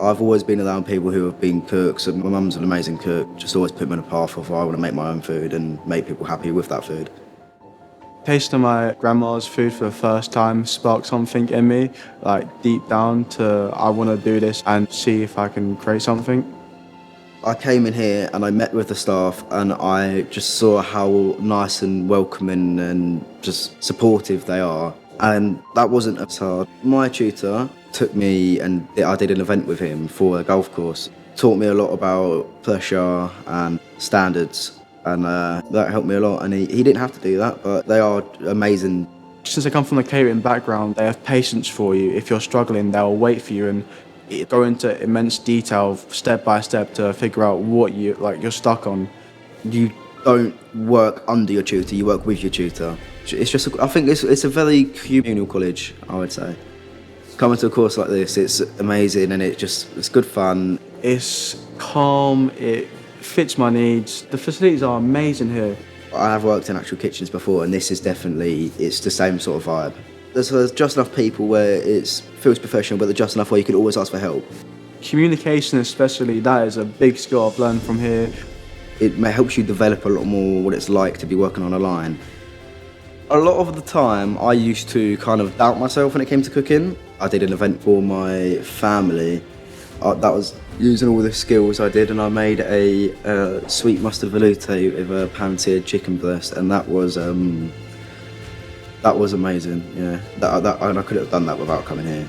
I've always been around people who have been cooks, and my mum's an amazing cook. Just always put me on a path of I want to make my own food and make people happy with that food. Tasting my grandma's food for the first time sparked something in me, like deep down to I want to do this and see if I can create something. I came in here and I met with the staff and I just saw how nice and welcoming and just supportive they are. And that wasn't as hard. My tutor took me and I did an event with him for a golf course. Taught me a lot about pressure and standards, and that helped me a lot. And he didn't have to do that, but they are amazing. Since I come from a catering background, they have patience for you. If you're struggling, they'll wait for you and go into immense detail, step by step, to figure out what you're stuck on. You don't work under your tutor, you work with your tutor. It's just, I think it's a very communal college, I would say. Coming to a course like this, it's amazing and it's good fun. It's calm, it fits my needs. The facilities are amazing here. I have worked in actual kitchens before and this is definitely, it's the same sort of vibe. There's just enough people where it feels professional, but there's just enough where you can always ask for help. Communication especially, that is a big skill I've learned from here. It helps you develop a lot more what it's like to be working on a line. A lot of the time I used to kind of doubt myself when it came to cooking. I did an event for my family. That was using all the skills I did, and I made a sweet mustard velouté with a pan-seared chicken breast, and that was amazing. Yeah, and I couldn't have done that without coming here.